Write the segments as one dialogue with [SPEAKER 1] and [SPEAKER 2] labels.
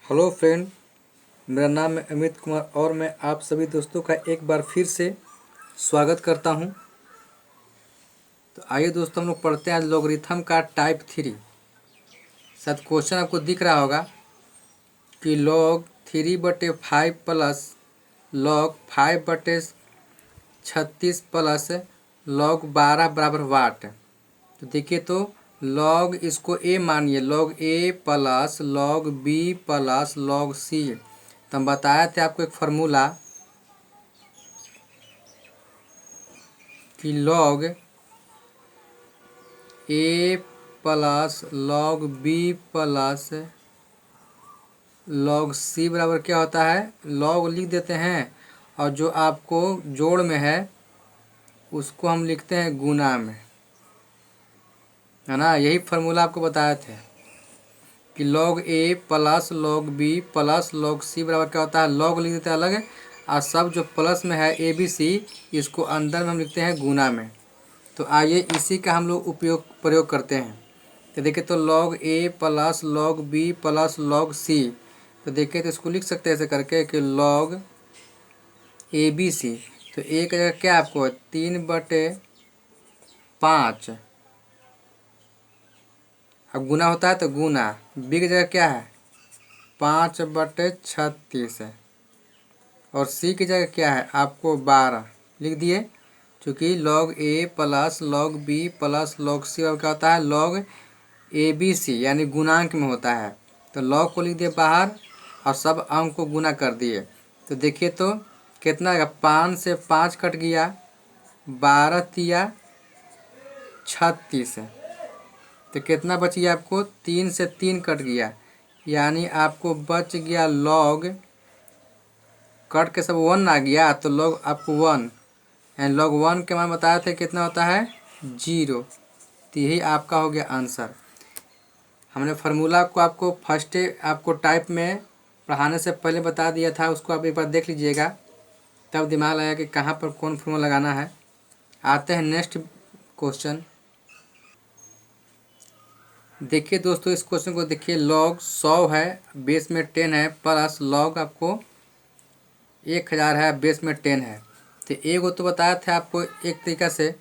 [SPEAKER 1] Hello friend, मेरा नाम है अमित कुमार और मैं आप सभी दोस्तों का एक बार फिर से स्वागत करता हूं। तो आइए दोस्तों, हम लोग पढ़ते हैं आज लॉगरिथम का टाइप 3। शायद क्वेश्चन आपको दिख रहा होगा कि log 3/5 plus log 5/36 plus log 12 बराबर वाट। तो देखिए, तो लॉग इसको ए मानिए, log A plus log B plus log C. तो हम बताए थे आपको एक फार्मूला कि log A plus log B plus log C बराबर क्या होता है, लॉग लिख देते हैं और जो आपको जोड़ में है उसको हम लिखते हैं गुना में, है ना। यही फार्मूला आपको बताए थे कि log A plus log B plus log C बराबर क्या होता है, लॉग लिख देते हैं अलग और सब जो प्लस में है ए बी सी इसको अंदर में हम लिखते हैं गुना में। तो आइए इसी का हम लोग प्रयोग करते हैं। तो देखिए, तो log A plus log B plus log C. तो देखिए, तो इसको लिख सकते हैं ऐसे करके कि लॉग ए बी सी। तो ए का जगह क्या आपको 3/5, अब गुना होता है तो गुना। बी की जगह क्या है 5/36 और सी की जगह क्या है आपको 12 लिख दिए। चूँकि log A plus log B plus log C और क्या होता है लॉग ए बी सी यानी गुणांक में होता है। तो लॉग को लिख दिए बाहर और सब अंक को गुना कर दिए। तो देखिए, तो कितना आएगा, 5 से 5 कट गया, 12 तिया 36। तो कितना बच गया आपको, 3 से 3 कट गया, यानी आपको बच गया लॉग, कट के सब 1 आ गया तो लॉग आपको 1 एंड लॉग 1 के मान बताए थे कितना होता है 0। तो यही आपका हो गया आंसर। हमने फार्मूला को आपको फर्स्ट आपको टाइप में पढ़ाने से पहले बता दिया था, उसको आप एक बार देख लीजिएगा, तब दिमाग लगा कि कहाँ पर कौन फार्मूला लगाना है। आते हैं नेक्स्ट क्वेश्चन। देखिए दोस्तों, इस क्वेश्चन को देखिए, लॉग 100 है, बेस में 10 है, प्लस लॉग आपको 1000 है, बेस में 10 है। तो एक तो बताया था आपको एक तरीका से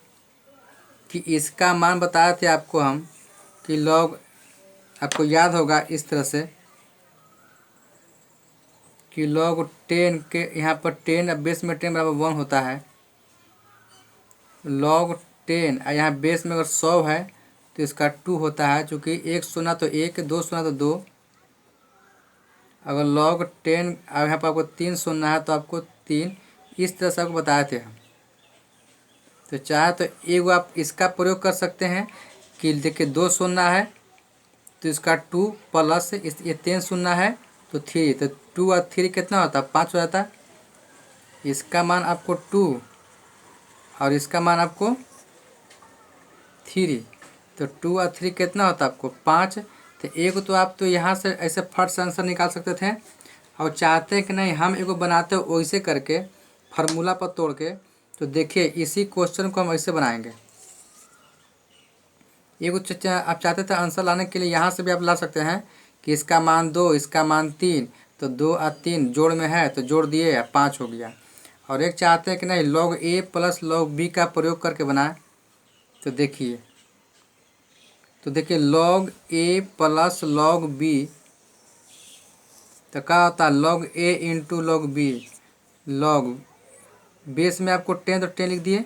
[SPEAKER 1] कि इसका मान बताए थे आपको हम कि लॉग, आपको याद होगा इस तरह से कि लॉग 10 के यहाँ पर 10 अब बेस में 10 बराबर 1 होता है। लॉग 10 यहाँ बेस में अगर 100 है तो इसका 2 होता है, चूँकि 1 शून्य तो 1, 2 शून्य तो 2। अगर लॉग 10 अब यहाँ पर आपको 3 शून्य है तो आपको 3। इस तरह से आपको बताए थे हम। तो चाहे तो एक आप इसका प्रयोग कर सकते हैं कि देखिए 2 शून्य है तो इसका 2 प्लस ये 3 शून्य है तो 3, तो 2 और 3 कितना होता है 5 हो जाता है। इसका मान आपको 2 और इसका मान आपको 3, तो 2 और 3 कितना होता है आपको 5। तो एक तो आप तो यहाँ से ऐसे फट से आंसर निकाल सकते थे, और चाहते हैं कि नहीं हम एगो बनाते हो वैसे करके फार्मूला पर तोड़ के। तो देखिए, इसी क्वेश्चन को हम ऐसे बनाएंगे। एगो आप चाहते थे आंसर लाने के लिए यहाँ से भी आप ला सकते हैं कि इसका मान 2, इसका मान 3, तो 2 और 3 जोड़ में है तो जोड़ दिए 5 हो गया। और एक चाहते हैं कि नहीं log A plus log B का प्रयोग करके बनाए। तो देखिए log A plus log B, तो क्या होता है log A into log B. Log base में आपको 10 तो 10 लिख दिए।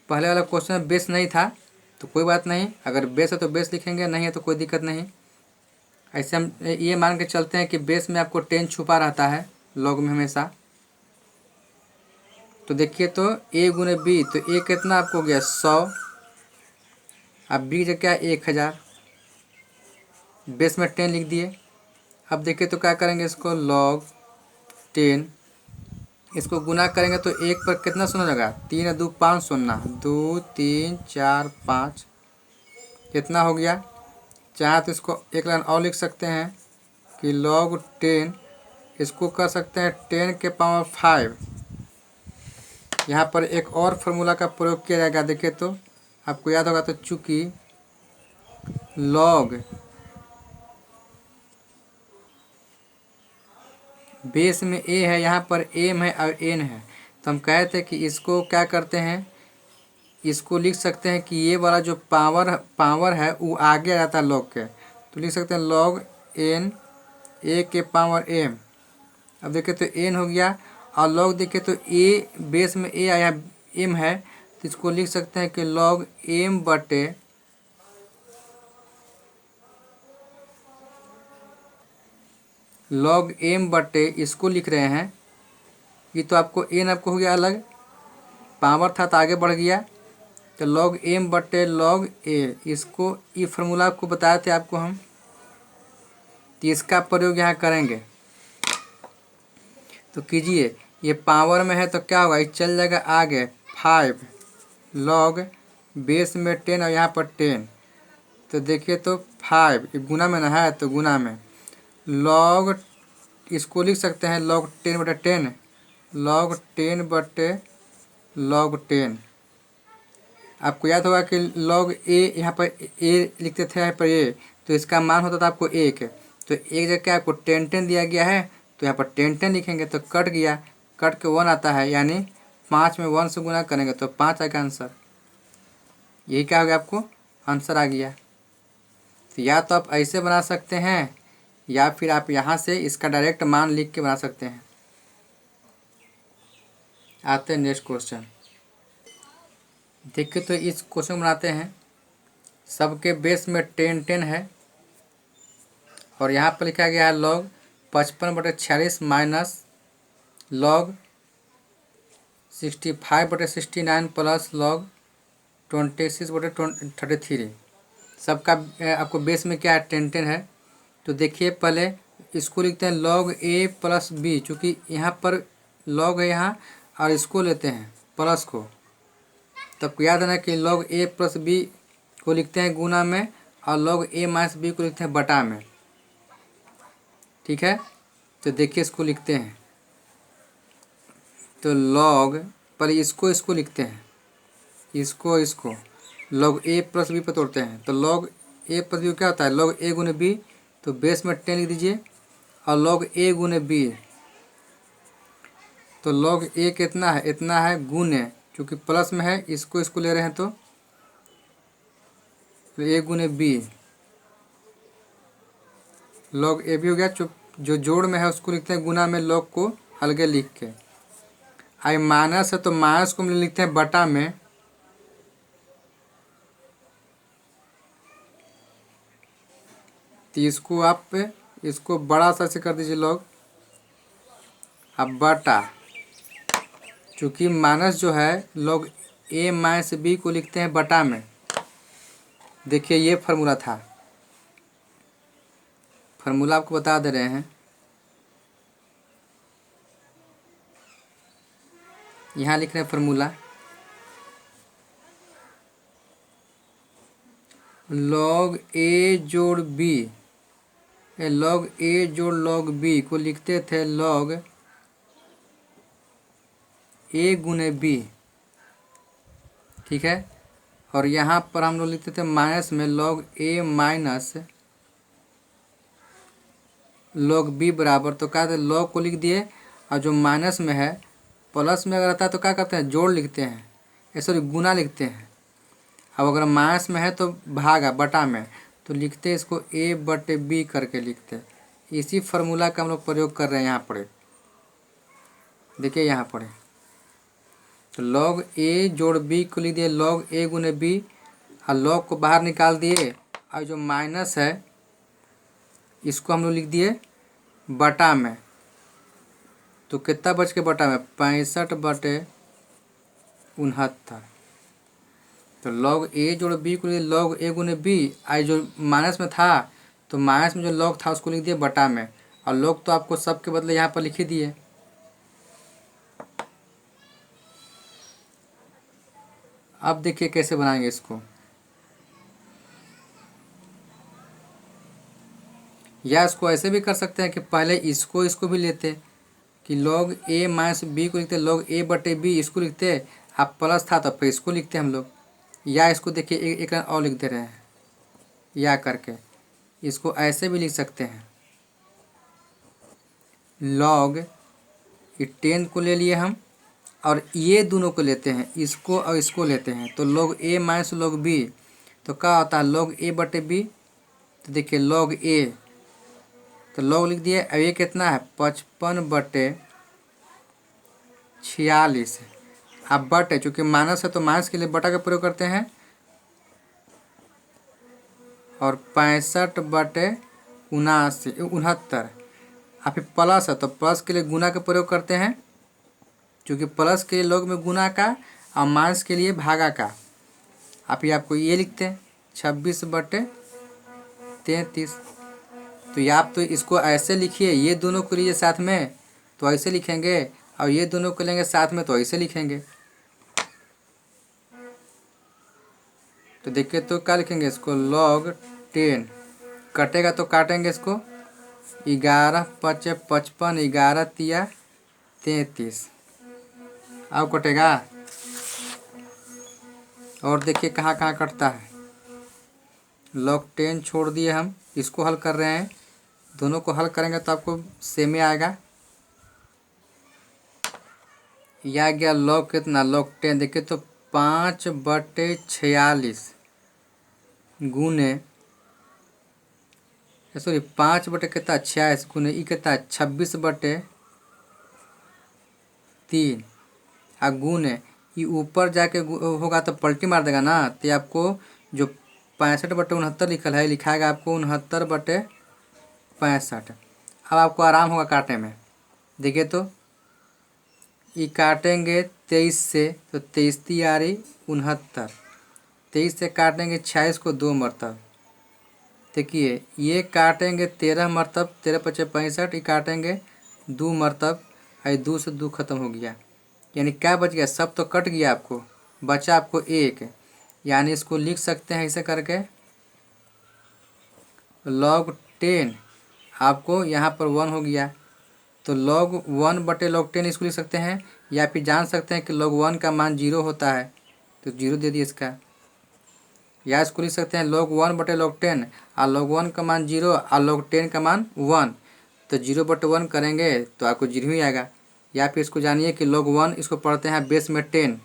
[SPEAKER 1] पहले वाला क्वेश्चन में बेस नहीं था तो कोई बात नहीं, अगर बेस है तो बेस लिखेंगे, नहीं है तो कोई दिक्कत नहीं। ऐसे हम ये मान के चलते हैं कि बेस में आपको 10 छुपा रहता है लॉग में हमेशा। तो देखिए, तो ए गुने बी, तो ए कितना आपको हो गया 100, अब बी जो क्या 1000, बेस में 10 लिख दिए। अब देखिए तो क्या करेंगे, इसको लॉग 10 इसको गुना करेंगे तो एक पर कितना शून्य लगा 3 और 2 5 शून्य, 2 3 4 5 कितना हो गया। चाहे तो इसको एक लाइन और लिख सकते हैं कि लॉग 10 इसको कर सकते हैं 10 के पावर 5। यहाँ पर एक और फार्मूला का प्रयोग किया जाएगा। देखिए तो आपको याद होगा, तो चूँकि लॉग बेस में ए है, यहाँ पर एम है और एन है, तो हम कहे थे कि इसको क्या करते हैं, इसको लिख सकते हैं कि ये वाला जो पावर है वो आगे आ जाता है लॉग के, तो लिख सकते हैं लॉग एन ए के पावर एम। अब देखिए तो एन हो गया, और लॉग देखिए तो ए बेस में ए आया एम है, तो इसको लिख सकते हैं कि लॉग एम बटे इसको लिख रहे हैं, ये तो आपको एन आपको हो गया अलग, पावर था तो आगे बढ़ गया, तो लॉग एम बटे लॉग ए, इसको ये फार्मूला आपको बताए थे आपको हम, तो इसका प्रयोग यहाँ करेंगे। तो कीजिए, ये पावर में है तो क्या होगा, ये चल जाएगा आगे 5 लॉग बेस में 10 और यहाँ पर 10, तो देखिए तो 5 ये गुना में ना है, तो गुना में लॉग, इसको लिख सकते हैं लॉग 10 बटे 10, लॉग 10 बटे लॉग 10। आपको याद होगा कि लॉग ए यहाँ पर ए लिखते थे, यहाँ पर ए, तो इसका मान होता था आपको 1, तो एक जगह आपको 10 दिया गया है, तो यहाँ पर 10 लिखेंगे तो कट गया, कट के 1 आता है, यानी 5 में 1 से गुना करेंगे तो 5 आएगा आंसर। यही क्या हो गया, आपको आंसर आ गया। तो या तो आप ऐसे बना सकते हैं, या फिर आप यहाँ से इसका डायरेक्ट मान लिख के बना सकते हैं। आते हैं नेक्स्ट क्वेश्चन। देखिए तो इस क्वेश्चन बनाते हैं, सबके बेस में 10 है, और यहाँ पर लिखा गया है log 55/46 minus log 65/69 plus log 26/33। सबका आपको बेस में क्या है, 10 है। तो देखिए पहले इसको लिखते हैं लॉग ए प्लस बी, चूँकि यहाँ पर लॉग है यहाँ, और इसको लेते हैं प्लस को, तो आपको याद है ना कि लॉग ए प्लस बी को लिखते हैं गुना में, और लॉग ए माइनस बी को लिखते हैं बटा में। ठीक है, तो देखिए इसको लिखते हैं, तो लॉग पहले इसको लिखते हैं, इसको लॉग ए प्लस बी पर तोड़ते हैं, तो लॉग ए प्लस बी क्या होता है, लॉग ए गुने बी, तो बेस में 10 लिख दीजिए, और लॉग ए गुने बी, तो लॉग ए कितना है, इतना है गुने, क्योंकि प्लस में है, इसको ले रहे हैं, तो ए गुने बी, लॉग ए भी हो गया, जो जोड़ में है उसको लिखते हैं गुना में, लॉग को अलगे लिख के। आई माइनस है तो माइनस को हम लिखते हैं बटा में, तो इसको आप इसको बड़ा सा से कर दीजिए लॉग, अब बटा, चूँकि माइनस जो है लॉग ए माइनस बी को लिखते हैं बटा में। देखिए ये फार्मूला था, फार्मूला आपको बता दे रहे हैं, यहाँ लिख रहे हैं फार्मूला, लॉग ए जोड़ बी, लॉग ए जोड़ लॉग बी को लिखते थे लॉग ए गुने बी। ठीक है, और यहाँ पर हम लोग लिखते थे माइनस में लॉग ए माइनस लॉग बी बराबर, तो क्या थे लॉग को लिख दिए, और जो माइनस में है प्लस में अगर आता है तो क्या करते हैं जोड़ लिखते हैं, सॉरी गुना लिखते हैं। अब अगर माइनस में है तो भागा बटा में, तो लिखते हैं इसको ए बटे बी करके लिखते हैं। इसी फार्मूला का हम लोग प्रयोग कर रहे हैं यहाँ पढ़े, देखिए यहाँ पढ़े, तो लॉग ए जोड़ बी को लिख दिए लॉग ए गुने बी, और लॉग को बाहर निकाल दिए, और जो माइनस है इसको हम लोग लिख दिए बटा में, तो कितना बच के बटा में 65/69। तो लॉग ए जोड़ बी को लिए लॉग ए गुने बी, आई जो माइनस में था तो माइनस में जो लॉग था उसको लिख दिए बटा में, और लॉग तो आपको सब के बदले यहाँ पर लिख ही दिए। अब देखिए कैसे बनाएंगे इसको, या इसको ऐसे भी कर सकते हैं कि पहले इसको भी लेते कि लॉग ए माइनस बी को लिखते लॉग ए बटे बी, इसको लिखते, अब प्लस था तो फिर इसको लिखते हम लोग, या इसको देखिए एक लाइन और लिख दे रहे हैं या करके, इसको ऐसे भी लिख सकते हैं लॉग, ये 10 को ले लिए हम और ये दोनों को लेते हैं, इसको और इसको लेते हैं, तो log a minus log b, तो क्या होता है log a बटे b। तो देखिए log a, तो log लिख दिए। अब ये कितना है 55/46। अब बटे, चूँकि माइनस है तो माइनस के लिए बटा का प्रयोग करते हैं, और 65/79। अब फिर प्लस है तो प्लस के लिए गुना का प्रयोग करते हैं, क्योंकि प्लस के लिए log में गुना का और माइनस के लिए भागा का। आप ये आपको ये लिखते हैं 26/33। तो या आप तो इसको ऐसे लिखिए, ये दोनों को लीजिए साथ में तो ऐसे लिखेंगे, और ये दोनों को लेंगे साथ में तो ऐसे लिखेंगे। तो देखिए तो क्या लिखेंगे इसको, log 10 कटेगा तो काटेंगे इसको, 11 × 55, 11 × 33, अब कटेगा। और देखिए कहाँ कहाँ कटता है। log 10 छोड़ दिए हम, इसको हल कर रहे हैं, दोनों को हल करेंगे तो आपको सेम ही आएगा। यह आ गया log कितना, log 10 देखिए तो 5/46 गुने, सॉरी 5 कितना 46 गुने ये कितना 26/3 आ गुने ये ऊपर जाके होगा तो पलटी मार देगा ना, तो आपको जो 65/69 लिखल है लिखाएगा आपको 69/65। अब आपको आराम होगा काटने में। देखिए तो ये काटेंगे 23 से तो 23 × 69, 23 से काटेंगे 26 को 2 मरतब। देखिए ये काटेंगे 13 मरतब, 13×5 = 65, ये काटेंगे 2 मरतब, और 2 से 2 खत्म हो गया, यानी क्या बच गया, सब तो कट गया, आपको बचा आपको 1। यानी इसको लिख सकते हैं ऐसे करके, log 10 आपको यहाँ पर 1 हो गया, तो log 1/log 10 इसको लिख सकते हैं, या फिर जान सकते हैं कि log 1 का मान 0 होता है तो 0 दे दिए इसका, या इसको लिख सकते हैं log 1/log 10 और log 1 का मान 0 और log 10 का मान 1, तो 0/1 करेंगे तो आपको 0 ही आएगा। या फिर इसको जानिए कि log 1 इसको पढ़ते हैं बेस में 10,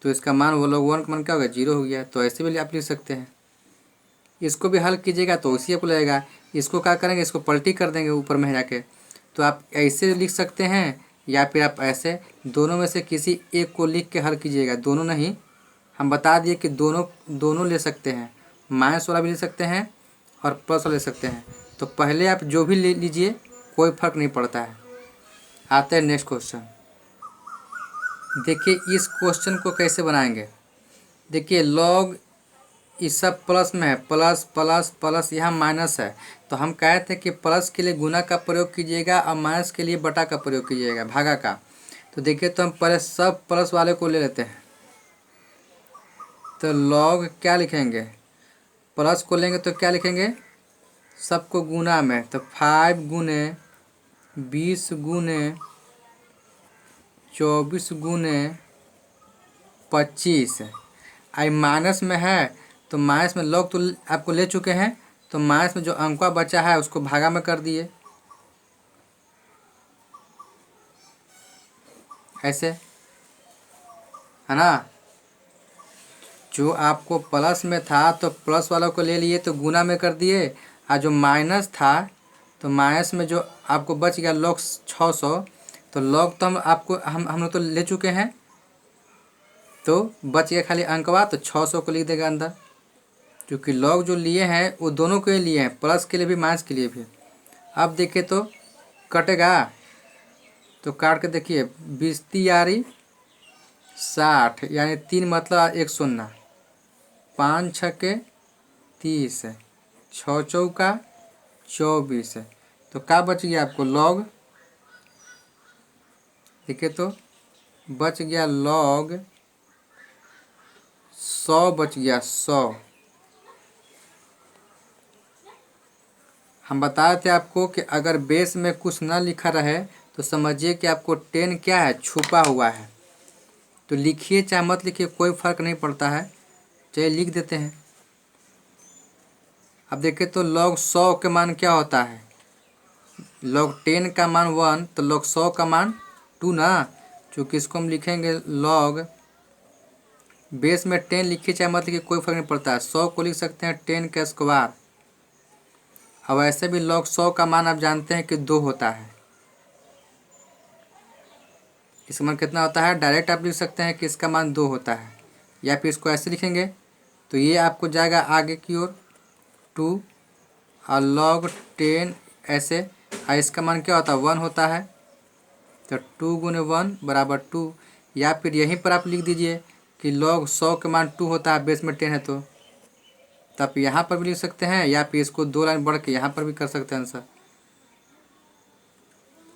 [SPEAKER 1] तो इसका मान वो log 1 का मान क्या हो गया 0 हो गया, तो ऐसे भी आप लिख सकते हैं। इसको भी हल कीजिएगा तो उसी आपको लगेगा, इसको क्या करेंगे, इसको पलटी कर देंगे ऊपर में जाके, तो आप ऐसे लिख सकते हैं, या फिर आप ऐसे, दोनों में से किसी एक को लिख के हल कीजिएगा। दोनों नहीं, हम बता दिए कि दोनों ले सकते हैं, माइनस वाला भी ले सकते हैं और प्लस वाला ले सकते हैं। तो पहले आप जो भी ले लीजिए, कोई फर्क नहीं पड़ता है। आते हैं नेक्स्ट क्वेश्चन। देखिए इस क्वेश्चन को कैसे बनाएंगे। देखिए log इस सब प्लस में है, प्लस प्लस प्लस, यहाँ माइनस है, तो हम कहे थे कि प्लस के लिए गुना का प्रयोग कीजिएगा और माइनस के लिए बटा का प्रयोग कीजिएगा, भागा का। तो देखिए तो हम पहले सब प्लस वाले को ले लेते हैं, तो log क्या लिखेंगे, प्लस को लेंगे तो क्या लिखेंगे, सबको गुना में, तो 5 × 20 × 24 × 25। आई माइनस में है तो माइनस में log तो आपको ले चुके हैं, तो माइनस में जो अंक बचा है उसको भागा में कर दिए, ऐसे है ना। जो आपको प्लस में था तो प्लस वाला को ले लिए तो गुना में कर दिए, और जो माइनस था तो माइनस में जो आपको बच गया log 600, तो log तो हम लोग तो ले चुके हैं, तो बच गया खाली अंकवा, तो 600 को लिख देगा अंदर, क्योंकि log जो लिए हैं वो दोनों के लिए हैं, प्लस के लिए भी माइनस के लिए भी। अब देखिए तो कटेगा, तो काट के देखिए 20 × 60, यानी 3 मतलब 1 0, 5 × 6 = 30, 6 × 4 = 24, तो क्या बच गया आपको log, देखिए तो बच गया log 100 बच गया 100। हम बताए थे आपको कि अगर बेस में कुछ ना लिखा रहे तो समझिए कि आपको 10 क्या है, छुपा हुआ है। तो लिखिए चाहे मत लिखिए, कोई फर्क नहीं पड़ता है, चलिए लिख देते हैं। अब देखिए तो log 100 के मान क्या होता है, log 10 का मान 1 तो log 100 का मान 2 ना। चूँकि इसको हम लिखेंगे log, बेस में 10 लिखिए चाहे मत लिखिए कोई फर्क नहीं पड़ता है, 100 को लिख सकते हैं 10 का स्क्वायर। अब ऐसे भी log 100 का मान आप जानते हैं कि 2 होता है। इसका मान कितना होता है डायरेक्ट आप लिख सकते हैं कि इसका मान 2 होता है, या फिर इसको ऐसे लिखेंगे तो ये आपको जाएगा आगे की ओर 2 और log 10 ऐसे, और इसका मान क्या होता है 1 होता है, तो 2 गुने 1 बराबर 2। या फिर यहीं पर आप लिख दीजिए कि log 100 के मान 2 होता है, बेस में 10 है तो आप यहाँ पर भी लिख सकते हैं, या फिर इसको 2 लाइन बढ़ के यहाँ पर भी कर सकते हैं आंसर।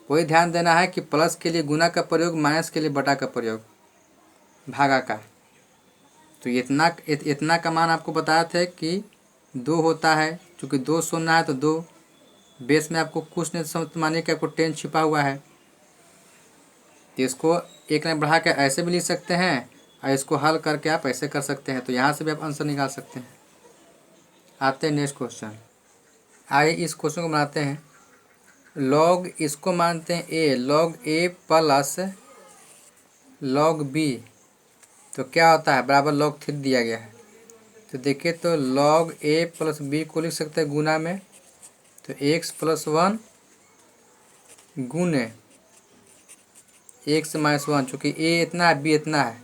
[SPEAKER 1] वही ध्यान देना है कि प्लस के लिए गुना का प्रयोग, माइनस के लिए बटा का प्रयोग, भागा का। तो इतना का मान आपको बताया था कि 2 होता है, चूँकि 2 सुनना है तो 2, बेस में आपको कुछ नहीं समझ मानिए कि आपको 10 छिपा हुआ है, तो इसको एक लाइन बढ़ा के ऐसे भी लिख सकते हैं, और इसको हल करके आप ऐसे कर सकते हैं, तो यहाँ से भी आप आंसर निकाल सकते हैं। आते हैं नेक्स्ट क्वेश्चन। आइए इस क्वेश्चन को बनाते हैं। लॉग इसको मानते हैं ए, log a plus log b, तो क्या होता है बराबर log 3 दिया गया है। तो देखिए तो log a प्लस b को लिख सकते हैं गुना में, तो x प्लस 1 गुने x माइनस 1, चूँकि a इतना है b इतना है,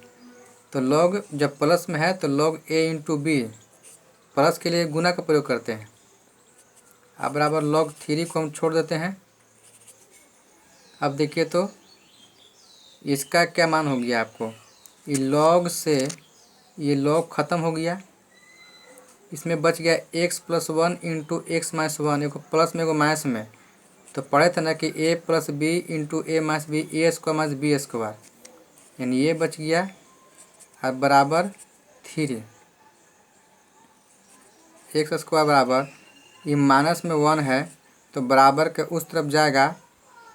[SPEAKER 1] तो log जब प्लस में है तो log a into B, plus के लिए गुना का प्रयोग करते हैं। अब बराबर log 3 को हम छोड़ देते हैं। अब देखिए तो इसका क्या मान हो गया आपको, ये log से ये log ख़त्म हो गया, इसमें बच गया x plus 1 into x minus 1, एक प्लस में एगो माइनस में, तो पढ़े थे ना कि a plus B into A minus B, A square minus B square, यानी ये बच गया और बराबर 3, एक्स स्क्वायर बराबर, ये माइनस में 1 है तो बराबर के उस तरफ जाएगा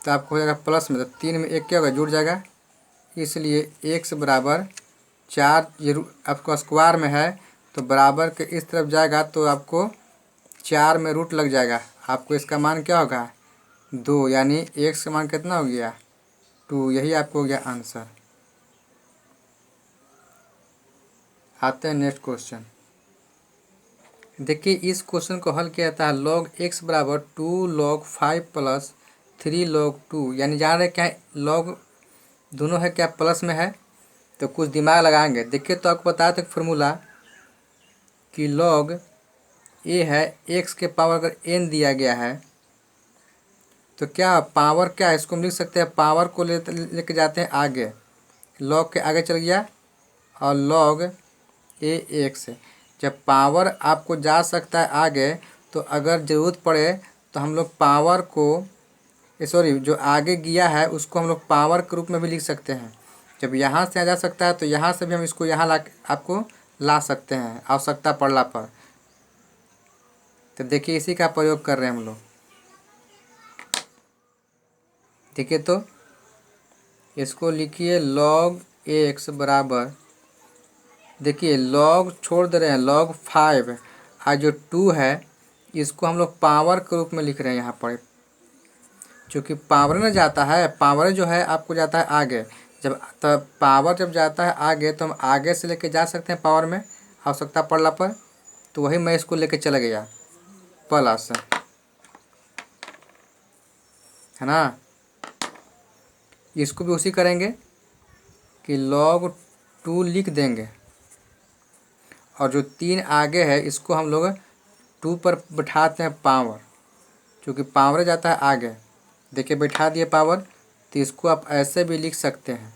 [SPEAKER 1] तो आपको हो जाएगा प्लस में, तो 3 में 1 क्या होगा जुड़ जाएगा, इसलिए x बराबर 4, ये आपको स्क्वायर में है तो बराबर के इस तरफ जाएगा तो आपको 4 में रूट लग जाएगा, आपको इसका मान क्या होगा 2, यानी x का मान कितना हो गया 2, यही आपको हो गया आंसर। आते हैं नेक्स्ट क्वेश्चन। देखिए इस क्वेश्चन को हल किया जाता है log x बराबर 2 log 5 प्लस 3 log 2, यानी जान रहे क्या है log दोनों है क्या प्लस में है, तो कुछ दिमाग लगाएंगे। देखिए तो आपको बताया था फार्मूला कि log a है x के पावर अगर n दिया गया है तो क्या पावर क्या है, इसको हम लिख सकते हैं पावर को लेके जाते हैं आगे, log के आगे चल गया और log a x, जब पावर आपको जा सकता है आगे तो अगर ज़रूरत पड़े तो हम लोग पावर को सॉरी जो आगे गया है उसको हम लोग पावर के रूप में भी लिख सकते हैं। जब यहाँ से आ जा सकता है तो यहाँ से भी हम इसको यहाँ ला आपको ला सकते हैं आवश्यकता पड़ने पर। तो देखिए इसी का प्रयोग कर रहे हैं हम लोग। देखिए तो इसको लिखिए log x बराबर, देखिए log छोड़ दे रहे हैं log 5, और जो 2 है इसको हम लोग पावर के रूप में लिख रहे हैं यहाँ पर, क्योंकि पावर में जाता है, पावर जो है आपको जाता है आगे, जब तब पावर जब जाता है आगे तो हम आगे से लेके जा सकते हैं पावर में आवश्यकता पड़ने पर, तो वही मैं इसको लेके चला गया प्लस, है ना। इसको भी उसी करेंगे कि log 2 लिख देंगे और जो 3 आगे है इसको हम लोग 2 पर बैठाते हैं पावर, क्योंकि पावर जाता है आगे। देखिए बैठा दिए पावर, तो इसको आप ऐसे भी लिख सकते हैं।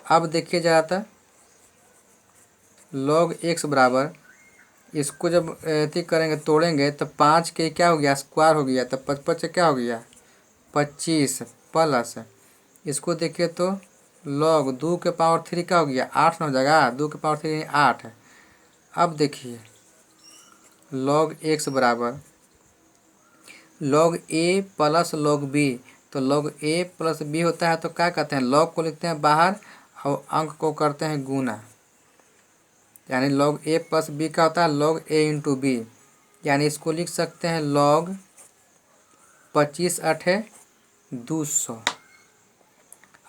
[SPEAKER 1] अब देखिए ज़्यादा log x बराबर, इसको जब ऐसे करेंगे तोड़ेंगे तो 5 के क्या हो गया स्क्वायर हो गया, तो 55 से क्या हो गया 25 प्लस, इसको देखिए तो log 2 के पावर 3 क्या हो गया 8 न हो जाएगा, 2 के पावर 3 8 है। अब देखिए log x बराबर log a plus log b, तो log a प्लस b होता है तो क्या कहते हैं log को लिखते हैं बाहर और अंक को करते हैं गुना, यानी log a प्लस b का होता है log a इंटू बी, यानी इसको लिख सकते हैं log 25 8 200।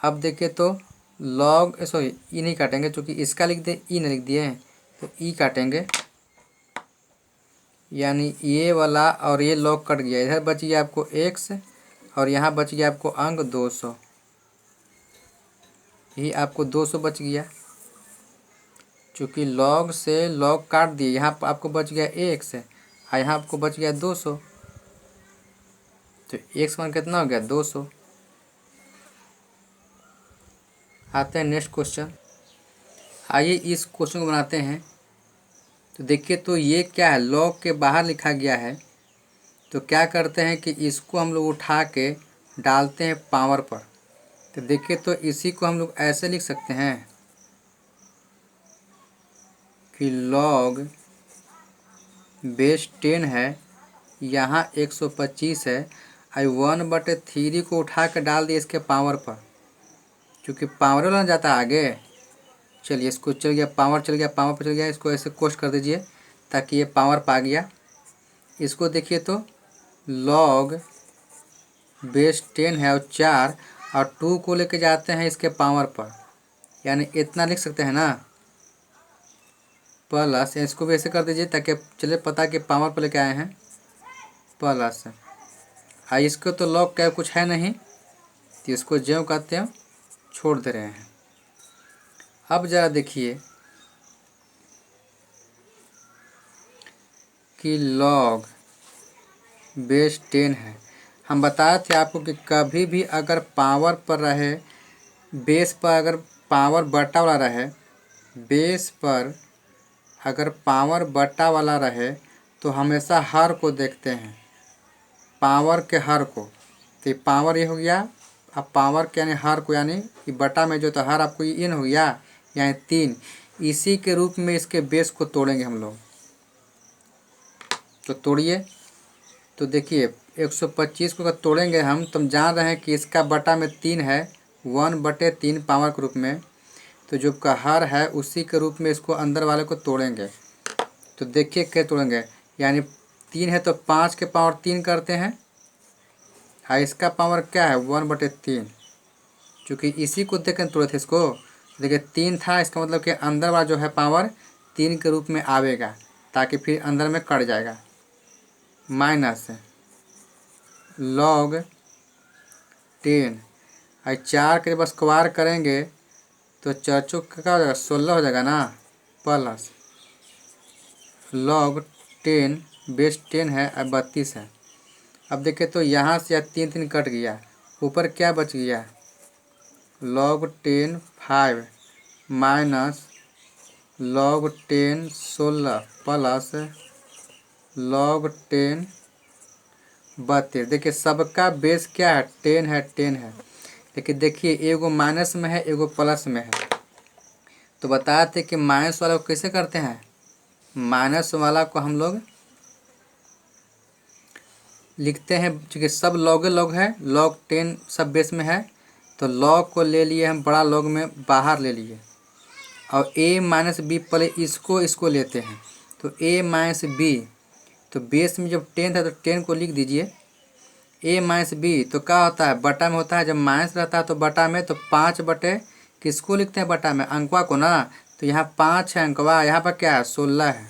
[SPEAKER 1] अब देखिए तो लॉग सॉरी ई नहीं काटेंगे, क्योंकि इसका लिख दे ई नहीं लिख दिए हैं, तो ई काटेंगे, यानी ये वाला और ये लॉग कट गया। इधर बच गया आपको x और यहाँ बच गया आपको अंक 200। ये आपको 200 बच गया, चूँकि लॉग से लॉग काट दिए। यहाँ पर आपको बच गया x और यहाँ आपको बच गया 200, तो x मान कितना हो गया 200। आते हैं नेक्स्ट क्वेश्चन। आइए इस क्वेश्चन को बनाते हैं। तो देखिए तो ये क्या है, लॉग के बाहर लिखा गया है, तो क्या करते हैं कि इसको हम लोग उठा के डालते हैं पावर पर। तो देखिए तो इसी को हम लोग ऐसे लिख सकते हैं कि लॉग बेस 10 है, यहाँ 125 है, आई 1/3 को उठा के डाल दिए इसके पावर पर, क्योंकि पावर वाला जाता है आगे। चलिए इसको चल गया पावर, चल गया पावर पर चल गया, इसको ऐसे कोष्ट कर दीजिए ताकि ये पावर पा गया। इसको देखिए तो लॉग बेस 10 है और 4 और 2 को लेके जाते हैं इसके पावर पर, यानी इतना लिख सकते हैं ना, प्लस। इसको भी ऐसे कर दीजिए ताकि चलिए पता कि पावर पर लेके आए हैं, प्लस। इसको तो लॉग क्या कुछ है नहीं, तो इसको ज्यों कहते हैं छोड़ दे रहे हैं। अब ज़रा देखिए कि लॉग बेस 10 है। हम बताए थे आपको कि कभी भी अगर पावर पर रहे, बेस पर अगर पावर बटा वाला रहे, बेस पर अगर पावर बटा वाला रहे तो हमेशा हर को देखते हैं, पावर के हर को। तो पावर ये हो गया, अब पावर के यानी हर को, यानी कि बटा में जो तो हर आपको इन हो गया, यानी 3। इसी के रूप में इसके बेस को तोड़ेंगे हम लोग। तो तोड़िए, तो देखिए 125 को अगर तोड़ेंगे हम, तो हम जान रहे हैं कि इसका बटा में 3 है, 1/3 पावर के रूप में। तो जो का हर है उसी के रूप में इसको अंदर वाले को तोड़ेंगे। तो देखिए क्या तोड़ेंगे, यानी 3 है तो 5 के पावर 3 करते हैं, और इसका पावर क्या है 1/3, चूँकि इसी को देख कर तोड़े थे इसको। देखिए 3 था, इसका मतलब कि अंदर वाला जो है पावर 3 के रूप में आवेगा, ताकि फिर अंदर में कट जाएगा। माइनस लॉग 10 और 4 के बस स्क्वायर करेंगे तो 4 चौक क्या हो जाएगा 16 हो जाएगा ना, प्लस लॉग 10 बेस 10 है और 32 है। अब देखिए तो यहाँ से 3 3 कट गया, ऊपर क्या बच गया, log 10 5 minus log 10 16 plus log 10 32। देखिए सबका बेस क्या है 10 है, 10 है। लेकिन देखिए एगो माइनस में है, एगो प्लस में है। तो बताए थे कि माइनस वाला को कैसे करते हैं, माइनस वाला को हम लोग लिखते हैं, क्योंकि सब लॉग है, लॉग 10 सब बेस में है, तो लॉग को ले लिए हम बड़ा लॉग में बाहर ले लिए, और a माइनस बी पहले इसको लेते हैं। तो a माइनस बी, तो बेस में जब 10 था तो 10 को लिख दीजिए, a माइनस बी तो क्या होता है बटा में होता है, जब माइनस रहता है तो बटा में, तो 5 बटे किसको लिखते हैं बटा में, अंकवा को ना। तो यहाँ 5 है अंकवा, यहाँ पर क्या है 16 है,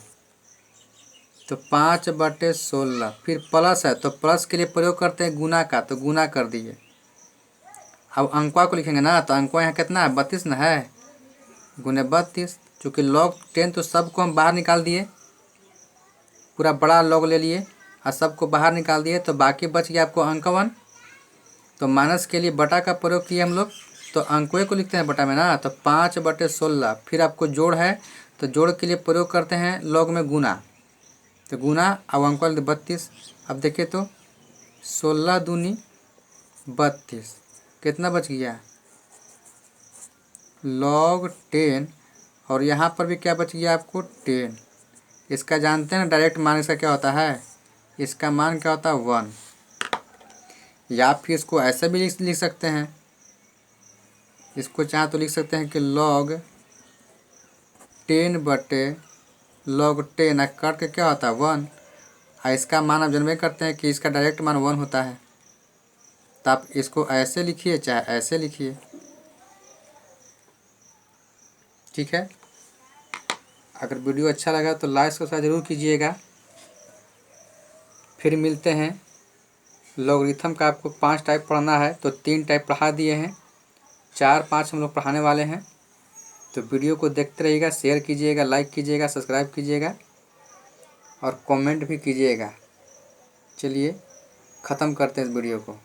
[SPEAKER 1] तो 5/16। फिर प्लस है तो प्लस के लिए प्रयोग करते हैं गुना का, तो गुना कर दिए। अब अंकवा को लिखेंगे ना, तो अंकवा यहाँ कितना है 32 ना है, गुने 32। चूँकि लॉग 10 तो सबको हम बाहर निकाल दिए, पूरा बड़ा लॉग ले लिए और सबको बाहर निकाल दिए, तो बाकी बच गया आपको अंक 1। तो माइनस के लिए बटा का प्रयोग किए हम लोग, तो अंकों को लिखते हैं बटा में ना, तो 5/16। फिर आपको जोड़ है तो जोड़ के लिए प्रयोग करते हैं लॉग में गुना, तो गुना अब अंक 32। अब देखिए तो 16 दूनी 32, कितना बच गया लॉग 10, और यहाँ पर भी क्या बच गया आपको 10। इसका जानते हैं ना डायरेक्ट मान इसका क्या होता है, इसका मान क्या होता है 1। या फिर इसको ऐसे भी लिख सकते हैं, इसको चाहे तो लिख सकते हैं कि लॉग 10/log 10 कट के क्या होता है 1, और इसका मान आप जन्मे करते हैं कि इसका डायरेक्ट मान 1 होता है। तो आप इसको ऐसे लिखिए चाहे ऐसे लिखिए, ठीक है। अगर वीडियो अच्छा लगा तो लाइक को ज़रूर कीजिएगा। फिर मिलते हैं। लॉगरिथम का आपको 5 टाइप पढ़ना है तो 3 टाइप पढ़ा दिए हैं, 4-5 हम लोग पढ़ाने वाले हैं। तो वीडियो को देखते रहिएगा, शेयर कीजिएगा, लाइक कीजिएगा, सब्सक्राइब कीजिएगा और कमेंट भी कीजिएगा। चलिए ख़त्म करते हैं इस वीडियो को।